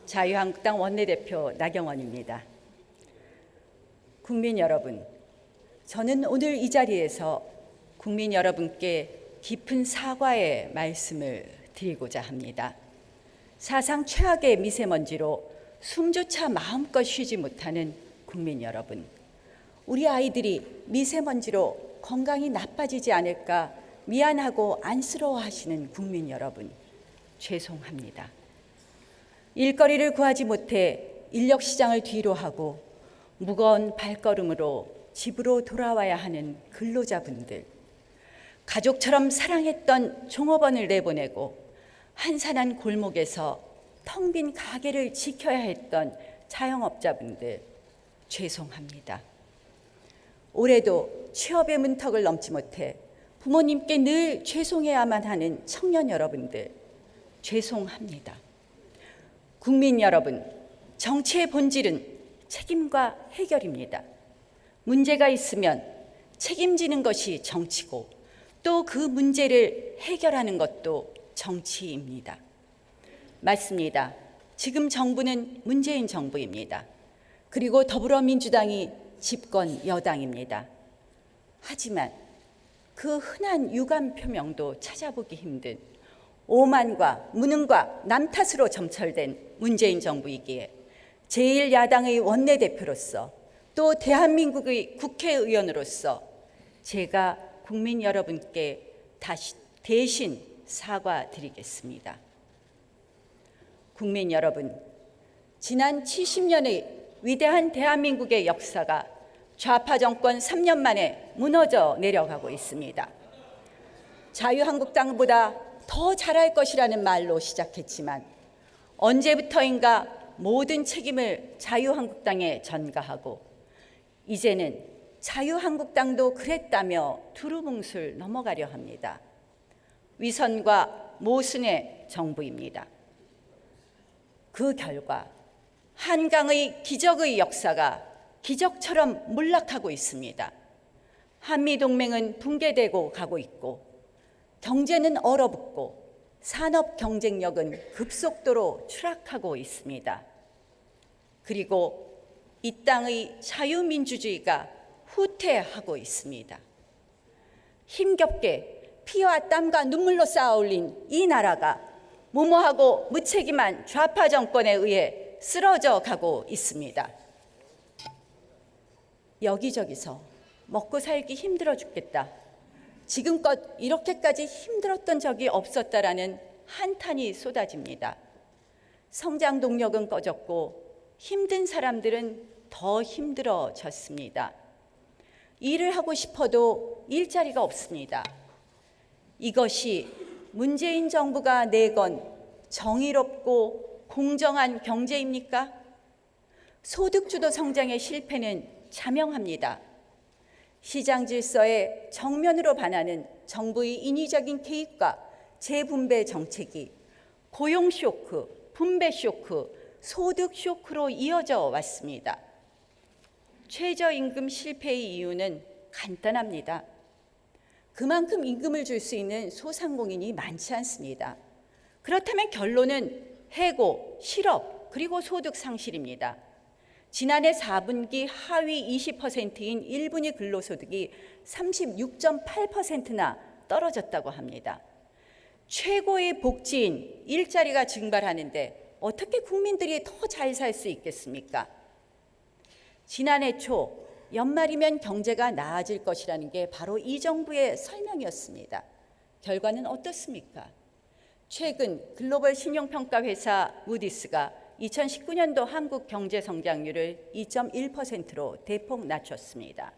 자유한국당 원내대표 나경원입니다. 국민 여러분, 저는 오늘 이 자리에서 국민 여러분께 깊은 사과의 말씀을 드리고자 합니다. 사상 최악의 미세먼지로 숨조차 마음껏 쉬지 못하는 국민 여러분, 우리 아이들이 미세먼지로 건강이 나빠지지 않을까 미안하고 안쓰러워하시는 국민 여러분, 죄송합니다. 일거리를 구하지 못해 인력시장을 뒤로 하고 무거운 발걸음으로 집으로 돌아와야 하는 근로자분들, 가족처럼 사랑했던 종업원을 내보내고 한산한 골목에서 텅 빈 가게를 지켜야 했던 자영업자분들, 죄송합니다. 올해도 취업의 문턱을 넘지 못해 부모님께 늘 죄송해야만 하는 청년 여러분들, 죄송합니다. 국민 여러분, 정치의 본질은 책임과 해결입니다. 문제가 있으면 책임지는 것이 정치고 또 그 문제를 해결하는 것도 정치입니다. 맞습니다. 지금 정부는 문재인 정부입니다. 그리고 더불어민주당이 집권 여당입니다. 하지만 그 흔한 유감 표명도 찾아보기 힘든 오만과 무능과 남 탓으로 점철된 문재인 정부이기에 제1야당의 원내대표로서 또 대한민국의 국회의원으로서 제가 국민 여러분께 다시 대신 사과드리겠습니다. 국민 여러분, 지난 70년의 위대한 대한민국의 역사가 좌파 정권 3년 만에 무너져 내려가고 있습니다. 자유한국당보다 더 잘할 것이라는 말로 시작했지만 언제부터인가 모든 책임을 자유한국당에 전가하고 이제는 자유한국당도 그랬다며 두루뭉술 넘어가려 합니다. 위선과 모순의 정부입니다. 그 결과 한강의 기적의 역사가 기적처럼 몰락하고 있습니다. 한미동맹은 붕괴되고 가고 있고 경제는 얼어붙고 산업 경쟁력은 급속도로 추락하고 있습니다. 그리고 이 땅의 자유민주주의가 후퇴하고 있습니다. 힘겹게 피와 땀과 눈물로 쌓아 올린 이 나라가 무모하고 무책임한 좌파 정권에 의해 쓰러져 가고 있습니다. 여기저기서 먹고 살기 힘들어 죽겠다, 지금껏 이렇게까지 힘들었던 적이 없었다라는 한탄이 쏟아집니다. 성장 동력은 꺼졌고 힘든 사람들은 더 힘들어졌습니다. 일을 하고 싶어도 일자리가 없습니다. 이것이 문재인 정부가 내건 정의롭고 공정한 경제입니까? 소득주도 성장의 실패는 자명합니다. 시장 질서에 정면으로 반하는 정부의 인위적인 개입과 재분배 정책이 고용 쇼크, 분배 쇼크, 소득 쇼크로 이어져 왔습니다. 최저임금 실패의 이유는 간단합니다. 그만큼 임금을 줄 수 있는 소상공인이 많지 않습니다. 그렇다면 결론은 해고, 실업, 그리고 소득 상실입니다. 지난해 4분기 하위 20%인 1분위 근로소득이 36.8%나 떨어졌다고 합니다. 최고의 복지인 일자리가 증발하는데 어떻게 국민들이 더 잘 살 수 있겠습니까? 지난해 초 연말이면 경제가 나아질 것이라는 게 바로 이 정부의 설명이었습니다. 결과는 어떻습니까? 최근 글로벌 신용평가회사 무디스가 2019년도 한국 경제 성장률을 2.1%로 대폭 낮췄습니다.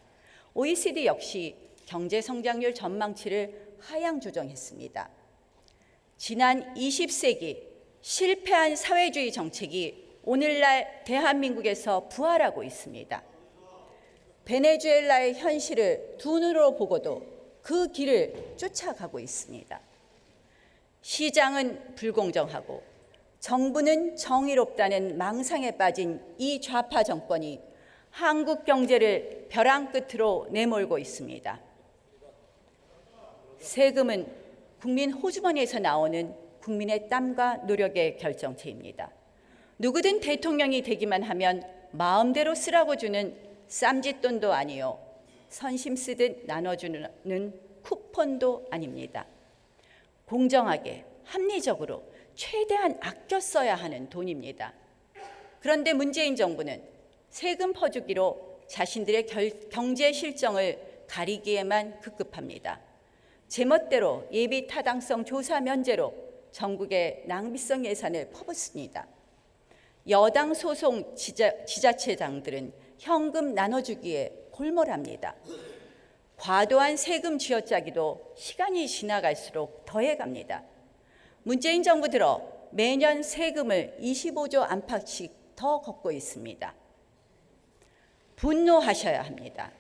OECD 역시 경제 성장률 전망치를 하향 조정했습니다. 지난 20세기 실패한 사회주의 정책이 오늘날 대한민국에서 부활하고 있습니다. 베네수엘라의 현실을 두 눈으로 보고도 그 길을 쫓아가고 있습니다. 시장은 불공정하고 정부는 정의롭다는 망상에 빠진 이 좌파 정권이 한국 경제를 벼랑 끝으로 내몰고 있습니다. 세금은 국민 호주머니에서 나오는 국민의 땀과 노력의 결정체입니다. 누구든 대통령이 되기만 하면 마음대로 쓰라고 주는 쌈짓돈도 아니요, 선심 쓰듯 나눠주는 쿠폰도 아닙니다. 공정하게, 합리적으로 최대한 아껴 써야 하는 돈입니다. 그런데 문재인 정부는 세금 퍼주기로 자신들의 경제 실정을 가리기에만 급급합니다. 제멋대로 예비 타당성 조사 면제로 전국의 낭비성 예산을 퍼붓습니다. 여당 소속 지자체장들은 현금 나눠주기에 골몰합니다. 과도한 세금 쥐어짜기도 시간이 지나갈수록 더해갑니다. 문재인 정부 들어 매년 세금을 25조 안팎씩 더 걷고 있습니다. 분노하셔야 합니다.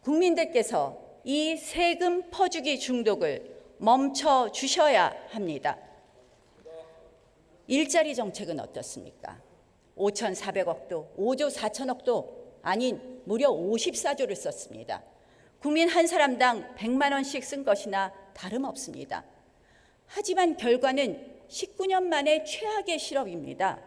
국민들께서 이 세금 퍼주기 중독을 멈춰 주셔야 합니다. 일자리 정책은 어떻습니까? 5,400억도 5조 4천억도 아닌 무려 54조를 썼습니다. 국민 한 사람당 100만 원씩 쓴 것이나 다름없습니다. 하지만 결과는 19년 만에 최악의 실업입니다.